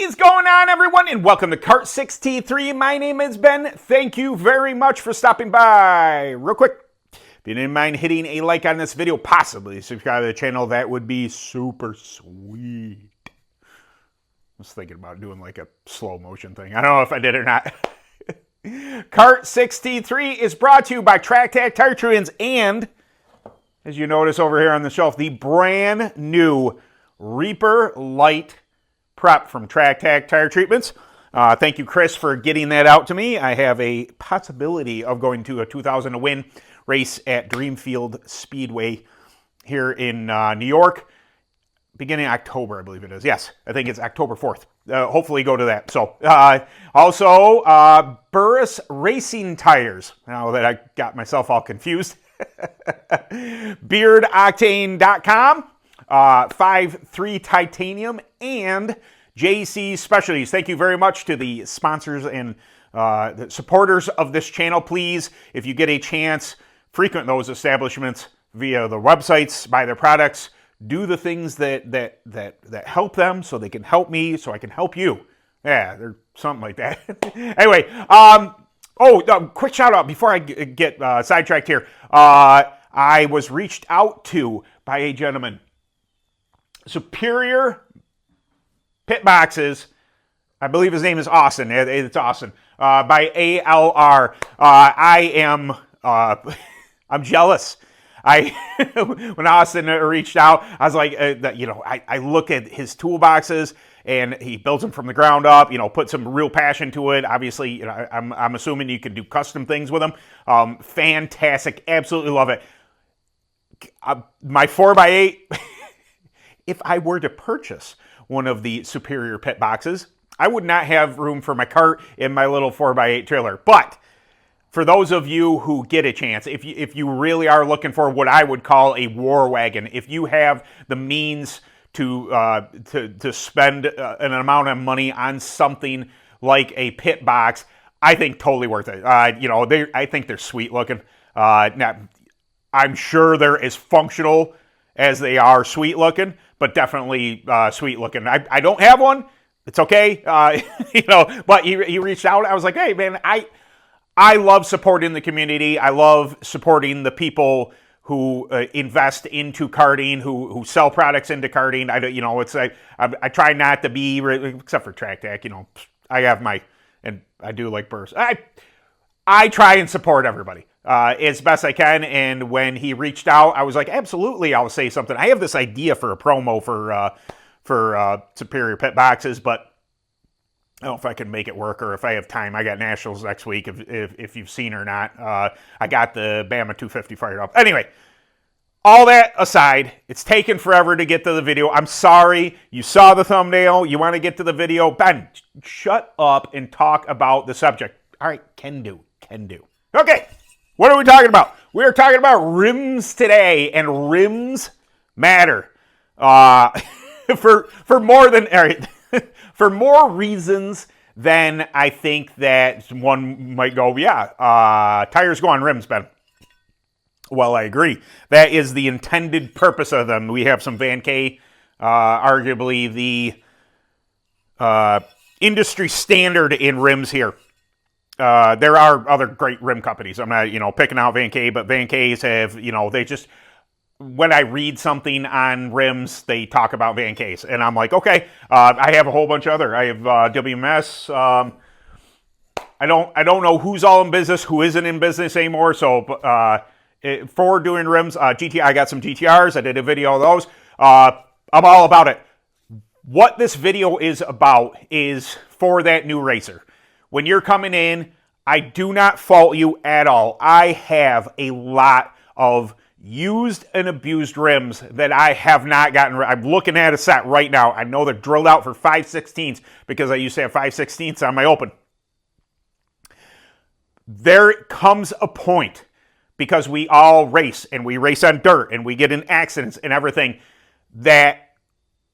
is going on, everyone, and welcome to Kart 63. My name is Ben. Thank you very much for stopping by. Real quick, if you didn't mind hitting a like on this video, possibly subscribe to the channel, that would be super sweet. I was thinking about doing like a slow motion thing. I don't know if I did or not. Kart 63 is brought to you by TrackTac Tire Treatments and, as you notice over here on the shelf, the brand new Reaper Light Prep from TrackTac Tire Treatments. Thank you, Chris, for getting that out to me. I have a possibility of going to a 2000 to win race at Dreamfield Speedway here in New York, beginning October, I believe it is. Yes, I think it's October 4th. Hopefully go to that. So, also, Burris Racing tires. Now that I got myself all confused. BeardOctane.com. 5.3 Titanium, and JC Specialties. Thank you very much to the sponsors and the supporters of this channel. Please, if you get a chance, frequent those establishments via the websites, buy their products, do the things that help them so they can help me, so I can help you. Yeah, there's something like that. Anyway, quick shout out before I get sidetracked here. I was reached out to by a gentleman. Superior Pit Boxes, I believe his name is Austin. It's Austin. By ALR. I'm jealous. When Austin reached out, I was like, I look at his toolboxes and he builds them from the ground up. Put some real passion to it. Obviously, I'm assuming you can do custom things with them. Fantastic, absolutely love it. My 4x8. If I were to purchase one of the Superior Pit Boxes, I would not have room for my cart in my little 4x8 trailer. But for those of you who get a chance, if you really are looking for what I would call a war wagon, if you have the means to spend an amount of money on something like a pit box, I think totally worth it. I think they're sweet looking. Now, I'm sure they're as functional as they are sweet looking, but definitely sweet looking. I don't have one. It's okay. But he reached out. I was like, hey, man, I love supporting the community. I love supporting the people who invest into karting, who sell products into karting. I try not to be, except for TrackTac, I have and I do like Burris. I try and support everybody as best I can, and when he reached out, I was like, absolutely, I'll say something. I have this idea for a promo for Superior Pit Boxes, but I don't know if I can make it work or if I have time. I got Nationals next week, if you've seen or not. I got the Bama 250 fired up. Anyway, all that aside, it's taken forever to get to the video. I'm sorry. You saw the thumbnail. You want to get to the video. Ben, shut up and talk about the subject. All right, can do. Okay. What are we talking about? We are talking about rims today, and rims matter for more than for more reasons than I think that one might go. Yeah, tires go on rims, Ben. Well, I agree. That is the intended purpose of them. We have some Van K, arguably the industry standard in rims here. There are other great rim companies. I'm not, picking out Van K, but Van K's have, they just, when I read something on rims, they talk about Van K's. And I'm like, okay, I have a whole bunch of other. I have WMS. I don't know who's all in business, who isn't in business anymore. So for doing rims, GT, I got some GTRs. I did a video of those. I'm all about it. What this video is about is for that new racer. When you're coming in, I do not fault you at all. I have a lot of used and abused rims that I have not gotten. I'm looking at a set right now. I know they're drilled out for 5/16 because I used to have 5/16 on my open. There comes a point, because we all race, and we race on dirt, and we get in accidents and everything, that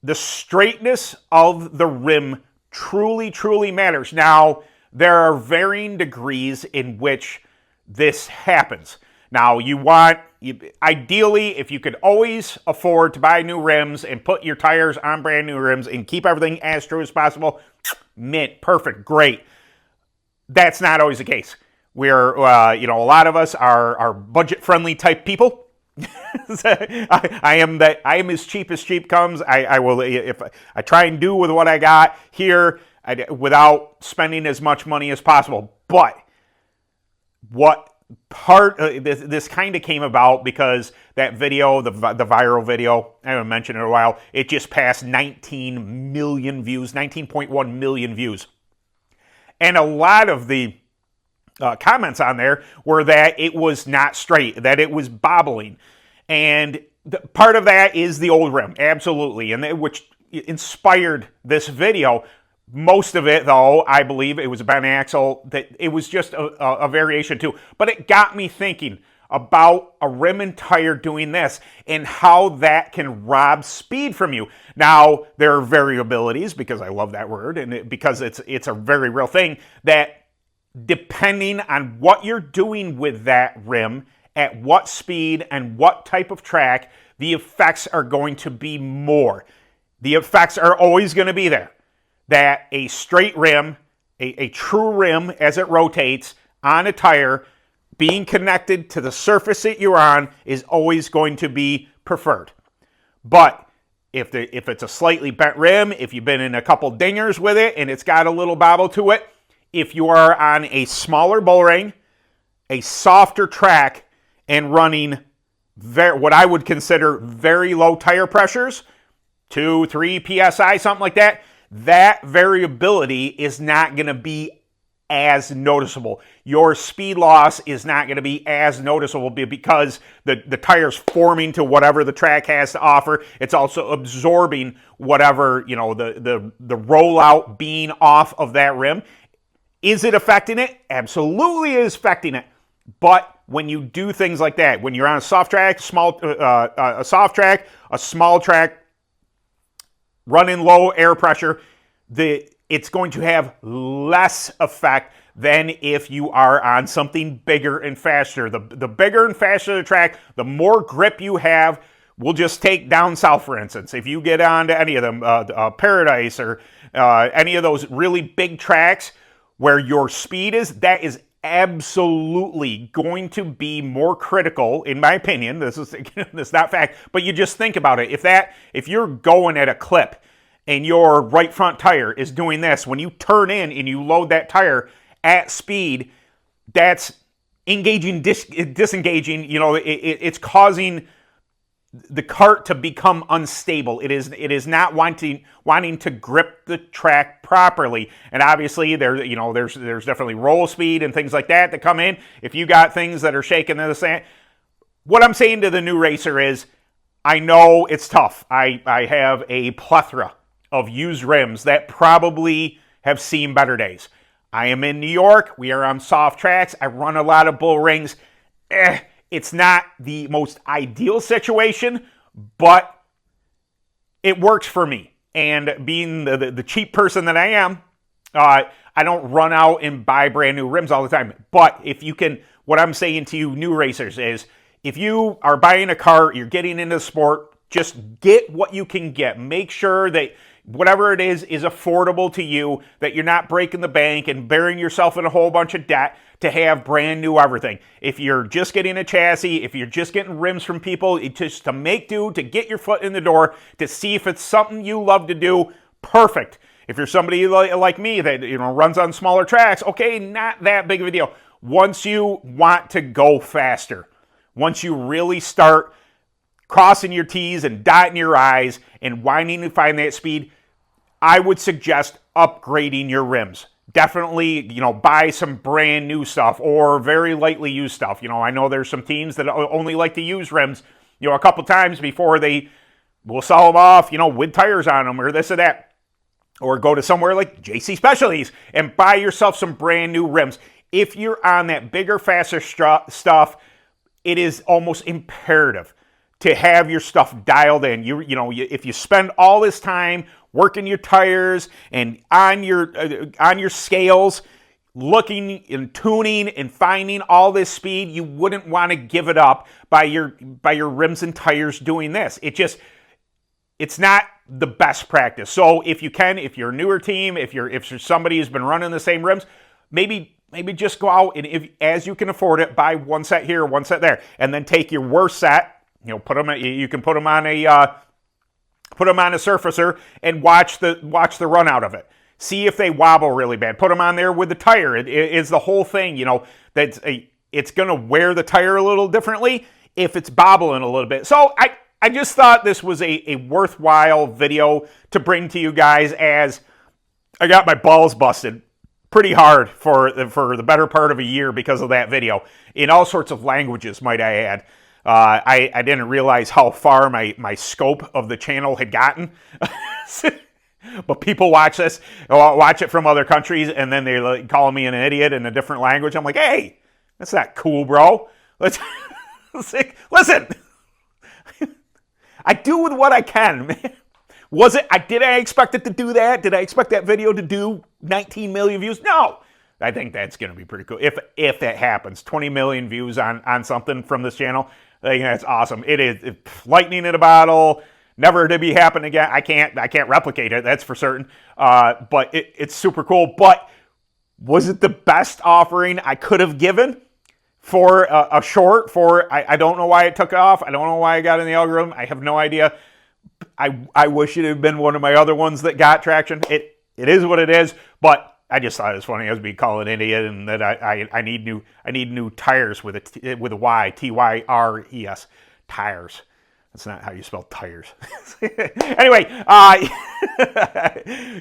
the straightness of the rim truly, truly matters. Now, there are varying degrees in which this happens. Now, ideally, if you could always afford to buy new rims and put your tires on brand new rims and keep everything as true as possible, mint, perfect, great. That's not always the case. We're, a lot of us are budget-friendly type people. I am as cheap comes. I will, if I try and do with what I got here without spending as much money as possible. But what part this kind of came about because that video, the viral video, I haven't mentioned it in a while, it just passed 19 million views, 19.1 million views. And a lot of the comments on there were that it was not straight, that it was bobbling. And part of that is the old rim, absolutely, and which inspired this video. Most of it, though, I believe it was a bent axle, that it was just a variation too. But it got me thinking about a rim and tire doing this and how that can rob speed from you. Now, there are variabilities, because I love that word, and because it's a very real thing, that depending on what you're doing with that rim, at what speed and what type of track, the effects are going to be more. The effects are always going to be there. That a straight rim, a true rim as it rotates on a tire, being connected to the surface that you're on is always going to be preferred. But if it's a slightly bent rim, if you've been in a couple dingers with it and it's got a little bobble to it, if you are on a smaller bull ring, a softer track, and running what I would consider very low tire pressures, 2, 3 PSI, something like that, that variability is not going to be as noticeable. Your speed loss is not going to be as noticeable because the tire's forming to whatever the track has to offer. It's also absorbing whatever, the rollout being off of that rim. Is it affecting it? Absolutely it is affecting it. But when you do things like that, when you're on a soft track, a small track, running low air pressure, it's going to have less effect than if you are on something bigger and faster. The bigger and faster the track, the more grip you have. We'll just take down south, for instance. If you get onto any of them, Paradise or any of those really big tracks where your speed is, that is absolutely going to be more critical, in my opinion. This is not fact, but you just think about it. If you're going at a clip and your right front tire is doing this, when you turn in and you load that tire at speed, that's engaging, disengaging. It's causing the kart to become unstable. It is not wanting to grip the track properly. And obviously there's definitely roll speed and things like that come in. If you got things that are shaking in the sand, what I'm saying to the new racer is, I know it's tough. I have a plethora of used rims that probably have seen better days. I am in New York. We are on soft tracks. I run a lot of bull rings. It's not the most ideal situation, but it works for me. And being the cheap person that I am, I don't run out and buy brand new rims all the time. But if you can, what I'm saying to you new racers is, if you are buying a car, you're getting into the sport, just get what you can get. Make sure that whatever it is affordable to you, that you're not breaking the bank and burying yourself in a whole bunch of debt to have brand new everything. If you're just getting a chassis, if you're just getting rims from people, just to make do, to get your foot in the door, to see if it's something you love to do, perfect. If you're somebody like me that runs on smaller tracks, okay, not that big of a deal. Once you want to go faster, once you really start crossing your T's and dotting your I's and wanting to find that speed, I would suggest upgrading your rims. Definitely, buy some brand new stuff or very lightly used stuff. I know there's some teams that only like to use rims, a couple times before they will sell them off, with tires on them or this or that. Or go to somewhere like JC Specialties and buy yourself some brand new rims. If you're on that bigger, faster stuff, it is almost imperative to have your stuff dialed in. If you spend all this time working your tires and on your scales, looking and tuning and finding all this speed, you wouldn't want to give it up by your rims and tires doing this. It's not the best practice. So if you can, if you're a newer team, if you're somebody who's been running the same rims, maybe just go out and, if as you can afford it, buy one set here, one set there, and then take your worst set. You know, you can put them on a surfacer and watch the run out of it. See if they wobble really bad. Put them on there with the tire. It is the whole thing, you know, it's going to wear the tire a little differently if it's bobbling a little bit. So I just thought this was a worthwhile video to bring to you guys, as I got my balls busted pretty hard for the better part of a year because of that video, in all sorts of languages, might I add. I didn't realize how far my scope of the channel had gotten. But people watch it from other countries, and then they're like calling me an idiot in a different language. I'm like, hey, that's not cool, bro. Listen, I do with what I can, man. Did I expect it to do that? Did I expect that video to do 19 million views? No. I think that's going to be pretty cool. If that happens, 20 million views on something from this channel, I think that's awesome. It is lightning in a bottle. Never to be happen again. I can't replicate it, that's for certain. But it's super cool. But was it the best offering I could have given for a short? I don't know why it took off. I don't know why I got in the algorithm. I have no idea. I wish it had been one of my other ones that got traction. It is what it is. But I just thought it was funny. I was being called an idiot, and that I need new tires with a Y, Tyres, tires. That's not how you spell tires. Anyway,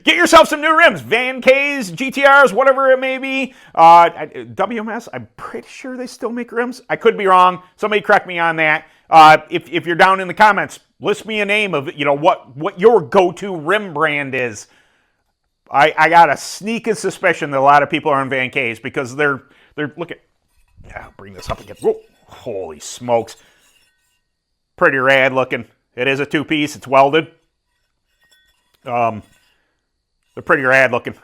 get yourself some new rims. Van K's, GTRs, whatever it may be. WMS, I'm pretty sure they still make rims. I could be wrong. Somebody correct me on that. If you're down in the comments, list me a name of, you know, what your go-to rim brand is. I got a sneaking suspicion that a lot of people are on Van K's, because they're look at. I'll bring this up again. Whoa, holy smokes. Pretty rad looking. It is a two-piece. It's welded. They're pretty rad looking.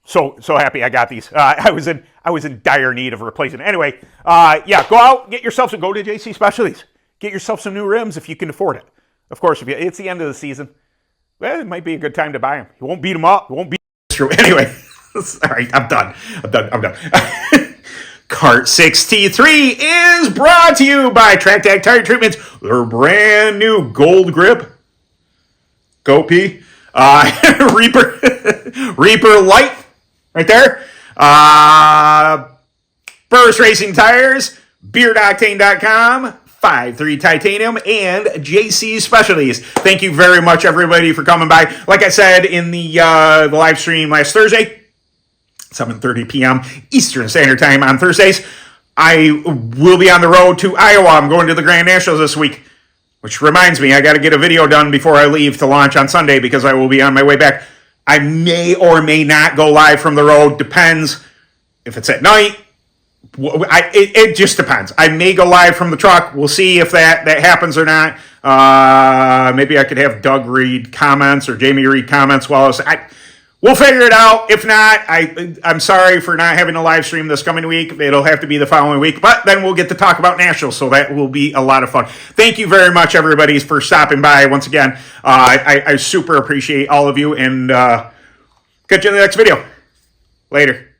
So happy I got these. I was in dire need of replacement. Anyway, yeah, go out, go to JC Specialties. Get yourself some new rims if you can afford it. Of course, it's the end of the season. Well, it might be a good time to buy them. You won't beat them up. You won't beat them. Anyway, all right, I'm done. Kart 6T3 is brought to you by TrackTac Tire Treatments. Their brand new gold grip. GoP. Reaper Light. Right there. Burris Racing Tires. BeardOctane.com. 5.3 Titanium, and JC Specialties. Thank you very much, everybody, for coming by. Like I said in the live stream last Thursday, 7:30 p.m. Eastern Standard Time on Thursdays, I will be on the road to Iowa. I'm going to the Grand Nationals this week, which reminds me, I got to get a video done before I leave to launch on Sunday, because I will be on my way back. I may or may not go live from the road. Depends if it's at night. It just depends. I may go live from the truck. We'll see if that happens or not. Maybe I could have Doug read comments or Jamie read comments while we'll figure it out. If not, I'm sorry for not having a live stream this coming week. It'll have to be the following week, but then we'll get to talk about Nationals, so that will be a lot of fun. Thank you very much, everybody, for stopping by once again. I super appreciate all of you, and catch you in the next video. Later.